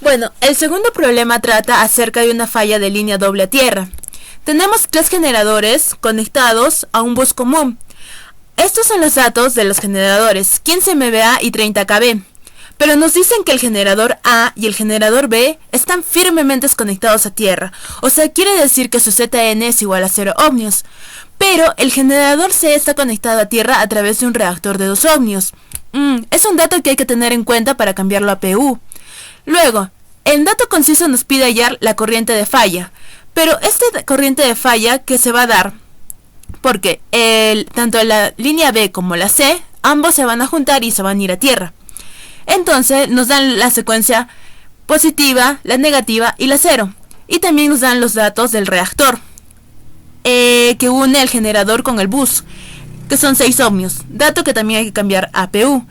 Bueno, el segundo problema trata acerca de una falla de línea doble a tierra. Tenemos 3 generadores conectados a un bus común. Estos son los datos de los generadores, 15 MVA y 30 kV. Pero nos dicen que el generador A y el generador B están firmemente conectados a tierra. O sea, quiere decir que su ZN es igual a 0 ohmios. Pero el generador C está conectado a tierra a través de un reactor de 2 ohmios. Es un dato que hay que tener en cuenta para cambiarlo a PU. Luego, el dato conciso nos pide hallar la corriente de falla. Pero esta corriente de falla, ¿qué se va a dar? Porque tanto la línea B como la C, ambos se van a juntar y se van a ir a tierra. Entonces nos dan la secuencia positiva, la negativa y la cero. Y también nos dan los datos del reactor, que une el generador con el bus, que son 6 ohmios. Dato que también hay que cambiar a PU.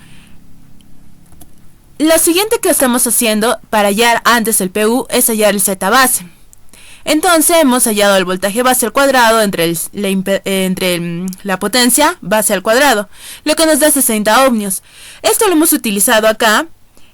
Lo siguiente que estamos haciendo para hallar antes el PU es hallar el Z base. Entonces hemos hallado el voltaje base al cuadrado entre la potencia base al cuadrado, lo que nos da 60 ohmios. Esto lo hemos utilizado acá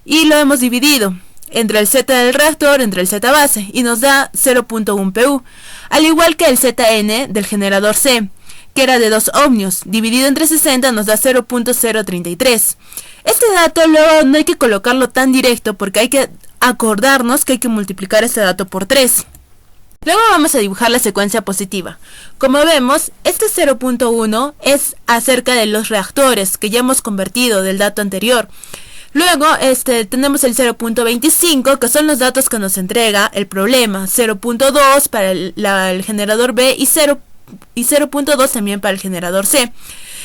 y lo hemos dividido entre el Z del reactor entre el Z base y nos da 0.1 PU, al igual que el ZN del generador C, que era de 2 ohmios, dividido entre 60 nos da 0.033. Este dato luego no hay que colocarlo tan directo porque hay que acordarnos que hay que multiplicar este dato por 3. Luego vamos a dibujar la secuencia positiva. Como vemos, este 0.1 es acerca de los reactores que ya hemos convertido del dato anterior. Luego tenemos el 0.25, que son los datos que nos entrega el problema. 0.2 para el generador B y 0.2 también para el generador C.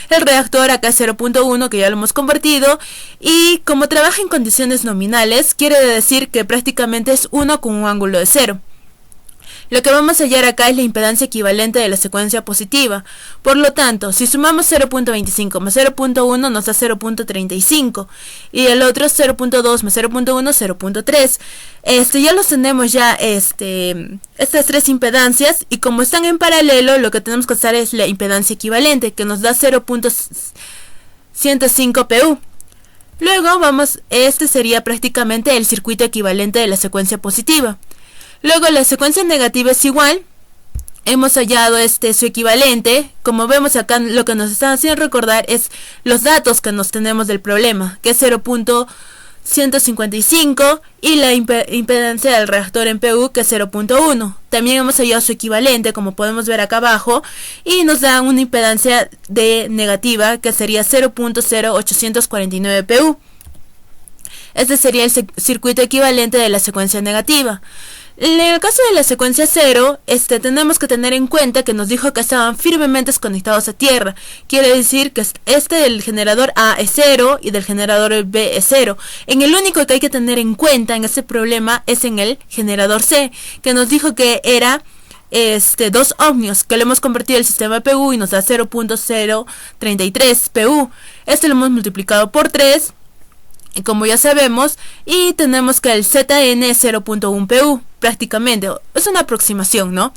El reactor acá es 0.1, que ya lo hemos convertido, y como trabaja en condiciones nominales, quiere decir que prácticamente es 1 con un ángulo de 0. Lo que vamos a hallar acá es la impedancia equivalente de la secuencia positiva. Por lo tanto, si sumamos 0.25 más 0.1 nos da 0.35. Y el otro 0.2 más 0.1, 0.3. Ya los tenemos estas 3 impedancias. Y como están en paralelo, lo que tenemos que hacer es la impedancia equivalente, que nos da 0.105 PU. Luego sería prácticamente el circuito equivalente de la secuencia positiva. Luego la secuencia negativa es igual. Hemos hallado su equivalente. Como vemos acá, lo que nos están haciendo recordar es los datos que nos tenemos del problema, que es 0.155, y la impedancia del reactor en PU, que es 0.1. También hemos hallado su equivalente, como podemos ver acá abajo, y nos da una impedancia de negativa, que sería 0.0849 PU. Este sería el circuito equivalente de la secuencia negativa. En el caso de la secuencia 0, tenemos que tener en cuenta que nos dijo que estaban firmemente conectados a tierra. Quiere decir que del generador A es 0 y del generador B es 0. En el único que hay que tener en cuenta en este problema es en el generador C, que nos dijo que era 2 ohmios, que lo hemos convertido al sistema PU y nos da 0.033 PU. Lo hemos multiplicado por 3. Como ya sabemos, y tenemos que el ZN es 0.1 PU, prácticamente, es una aproximación, ¿no?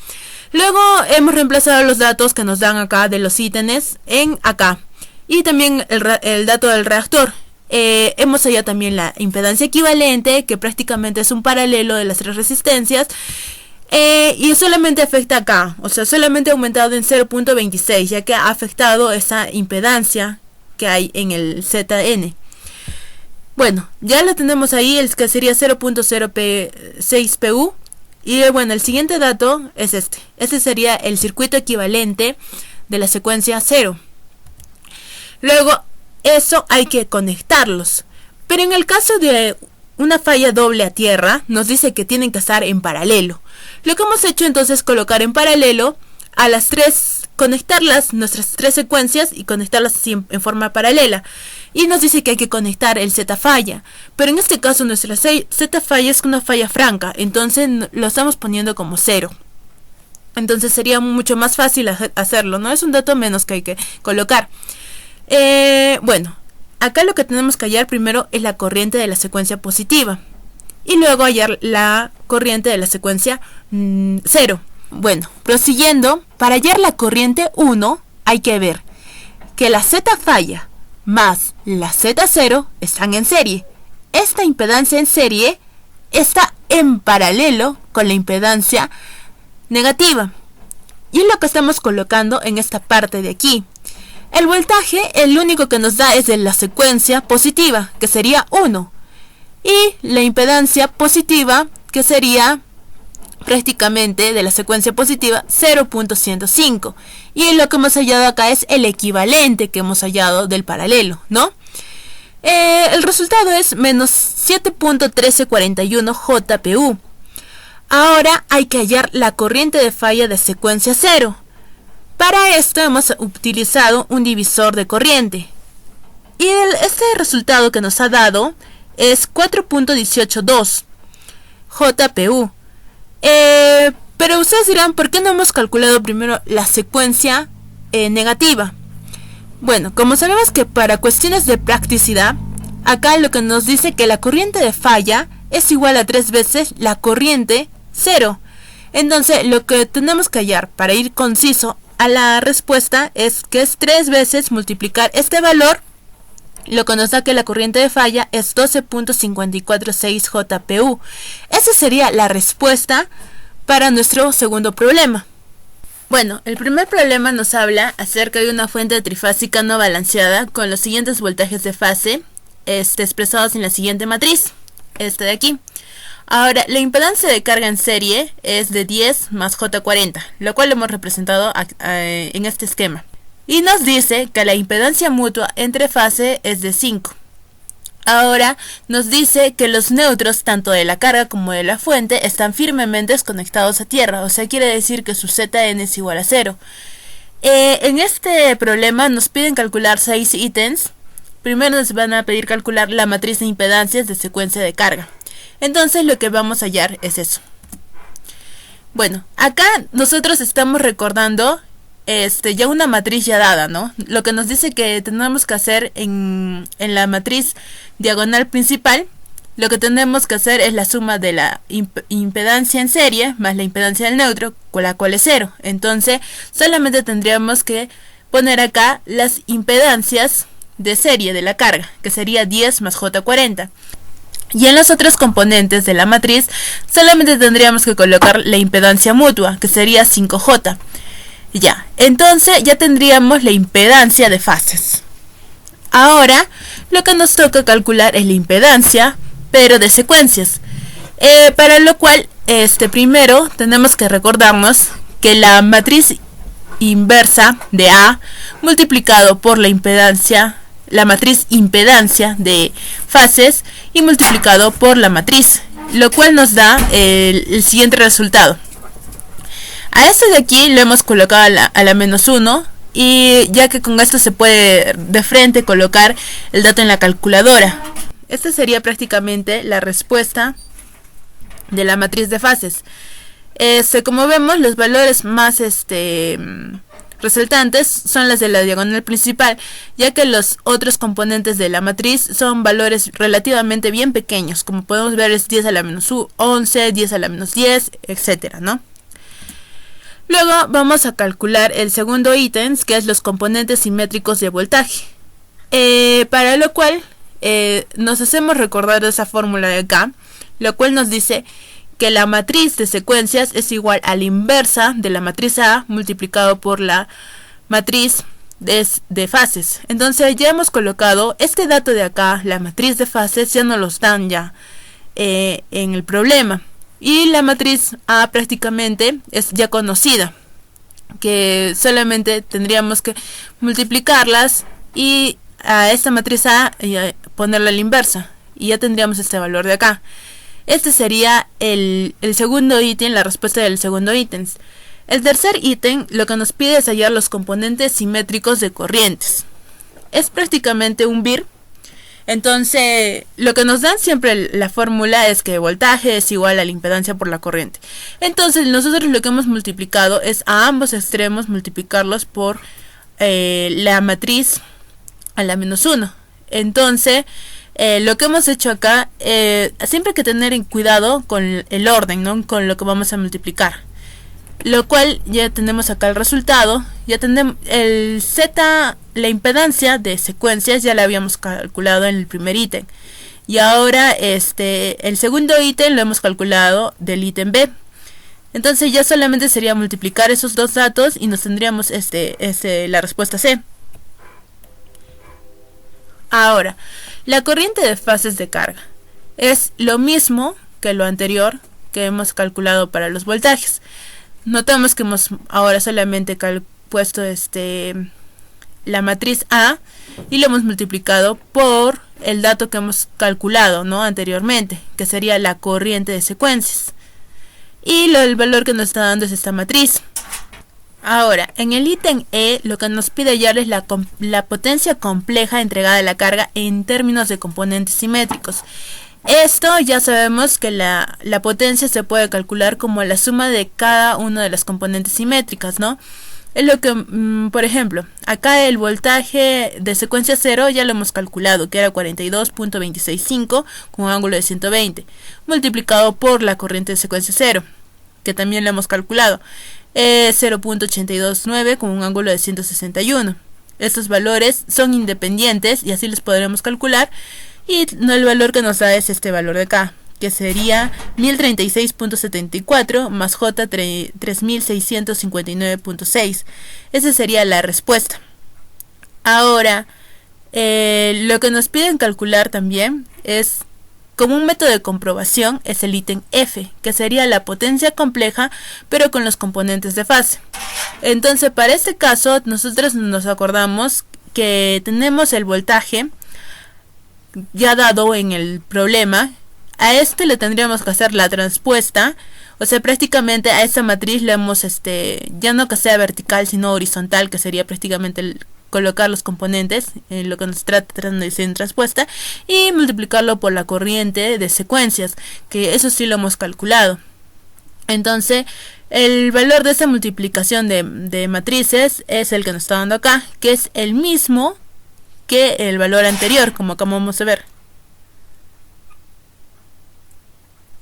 Luego hemos reemplazado los datos que nos dan acá de los ítems en acá, y también el dato del reactor. Hemos hallado también la impedancia equivalente, que prácticamente es un paralelo de las 3 resistencias, y solamente afecta acá, o sea, solamente ha aumentado en 0.26, ya que ha afectado esa impedancia que hay en el ZN. Bueno, ya lo tenemos ahí, el que sería 0.06 PU. Y bueno, el siguiente dato es este. Este sería el circuito equivalente de la secuencia 0. Luego, eso hay que conectarlos. Pero en el caso de una falla doble a tierra, nos dice que tienen que estar en paralelo. Lo que hemos hecho entonces es colocar en paralelo a las 3, conectarlas, nuestras 3 secuencias, y conectarlas así en forma paralela. Y nos dice que hay que conectar el Z falla, pero en este caso nuestra Z falla es una falla franca, entonces lo estamos poniendo como 0. Entonces sería mucho más fácil hacerlo, ¿no? Es un dato menos que hay que colocar. Bueno, acá lo que tenemos que hallar primero es la corriente de la secuencia positiva, y luego hallar la corriente de la secuencia 0. Bueno, prosiguiendo, para hallar la corriente 1 hay que ver que la Z falla más la Z0 están en serie. Esta impedancia en serie está en paralelo con la impedancia negativa. Y es lo que estamos colocando en esta parte de aquí. El voltaje, el único que nos da es de la secuencia positiva, que sería 1. Y la impedancia positiva, que sería prácticamente de la secuencia positiva 0.105. Y lo que hemos hallado acá es el equivalente que hemos hallado del paralelo, ¿no? El resultado es menos 7.1341 JPU. Ahora hay que hallar la corriente de falla de secuencia 0. Para esto hemos utilizado un divisor de corriente. Y este resultado que nos ha dado es 4.182 JPU. Pero ustedes dirán, ¿por qué no hemos calculado primero la secuencia negativa? Bueno, como sabemos que para cuestiones de practicidad, acá lo que nos dice que la corriente de falla es igual a 3 veces la corriente 0. Entonces, lo que tenemos que hallar para ir conciso a la respuesta es que es 3 veces multiplicar este valor, lo que nos da que la corriente de falla es 12.546 JPU. Esa sería la respuesta para nuestro segundo problema. Bueno, el primer problema nos habla acerca de una fuente trifásica no balanceada con los siguientes voltajes de fase expresados en la siguiente matriz, esta de aquí. Ahora, la impedancia de carga en serie es de 10 más J40, lo cual lo hemos representado en este esquema. Y nos dice que la impedancia mutua entre fase es de 5. Ahora nos dice que los neutros tanto de la carga como de la fuente están firmemente conectados a tierra, o sea, quiere decir que su Zn es igual a 0. En este problema nos piden calcular 6 ítems. Primero nos van a pedir calcular la matriz de impedancias de secuencia de carga. Entonces lo que vamos a hallar es eso. Bueno, acá nosotros estamos recordando ya una matriz ya dada, ¿no? Lo que nos dice que tenemos que hacer en la matriz diagonal principal, lo que tenemos que hacer es la suma de la impedancia en serie más la impedancia del neutro, con la cual es 0. Entonces, solamente tendríamos que poner acá las impedancias de serie de la carga, que sería 10 más J40. Y en los otros componentes de la matriz, solamente tendríamos que colocar la impedancia mutua, que sería 5J. Ya, entonces ya tendríamos la impedancia de fases. Ahora, lo que nos toca calcular es la impedancia, pero de secuencias. Para lo cual, primero tenemos que recordarnos que la matriz inversa de A multiplicado por la matriz impedancia de fases y multiplicado por la matriz, lo cual nos da el siguiente resultado. A este de aquí lo hemos colocado a la menos 1, y ya que con esto se puede de frente colocar el dato en la calculadora. Esta sería prácticamente la respuesta de la matriz de fases. Como vemos, los valores más resultantes son las de la diagonal principal, ya que los otros componentes de la matriz son valores relativamente bien pequeños. Como podemos ver, es 10 a la menos 11, 10 a la menos 10, etcétera, ¿no? Luego vamos a calcular el segundo ítem, que es los componentes simétricos de voltaje. Para lo cual nos hacemos recordar esa fórmula de acá, lo cual nos dice que la matriz de secuencias es igual a la inversa de la matriz A multiplicado por la matriz de fases. Entonces ya hemos colocado este dato de acá, la matriz de fases, ya nos los dan ya en el problema. Y la matriz A prácticamente es ya conocida, que solamente tendríamos que multiplicarlas y a esta matriz A ponerla a la inversa, y ya tendríamos este valor de acá. Este sería el segundo ítem, la respuesta del segundo ítem. El tercer ítem lo que nos pide es hallar los componentes simétricos de corrientes. Es prácticamente un VIR. Entonces, lo que nos dan siempre la fórmula es que voltaje es igual a la impedancia por la corriente. Entonces, nosotros lo que hemos multiplicado es a ambos extremos multiplicarlos por la matriz a la menos 1. Entonces, lo que hemos hecho acá, siempre hay que tener en cuidado con el orden, ¿no? Con lo que vamos a multiplicar. Lo cual ya tenemos acá el resultado. Ya tenemos el Z, la impedancia de secuencias, ya la habíamos calculado en el primer ítem. Y ahora el segundo ítem lo hemos calculado del ítem B. Entonces ya solamente sería multiplicar esos dos datos y nos tendríamos la respuesta C. Ahora, la corriente de fases de carga es lo mismo que lo anterior que hemos calculado para los voltajes. Notamos que hemos ahora solamente puesto la matriz A y lo hemos multiplicado por el dato que hemos calculado, ¿no?, anteriormente, que sería la corriente de secuencias. Y el valor que nos está dando es esta matriz. Ahora, en el ítem E, lo que nos pide hallar es la potencia compleja entregada a la carga en términos de componentes simétricos. Esto ya sabemos que la potencia se puede calcular como la suma de cada una de las componentes simétricas, ¿no? Es lo que, por ejemplo, acá el voltaje de secuencia 0 ya lo hemos calculado, que era 42.265 con un ángulo de 120, multiplicado por la corriente de secuencia 0, que también lo hemos calculado, 0.829 con un ángulo de 161. Estos valores son independientes y así los podremos calcular, y el valor que nos da es este valor de acá, que sería 1036.74 más J 3659.6. Esa sería la respuesta. Ahora, lo que nos piden calcular también es, como un método de comprobación, es el ítem F, que sería la potencia compleja, pero con los componentes de fase. Entonces, para este caso, nosotros nos acordamos que tenemos el voltaje ya dado en el problema. A le tendríamos que hacer la transpuesta, o sea, prácticamente a esta matriz le hemos, ya no que sea vertical, sino horizontal, que sería prácticamente colocar los componentes, lo que nos está tratando de decir en transpuesta, y multiplicarlo por la corriente de secuencias, que eso sí lo hemos calculado. Entonces, el valor de esta multiplicación de matrices es el que nos está dando acá, que es el mismo que el valor anterior, como acabamos de ver.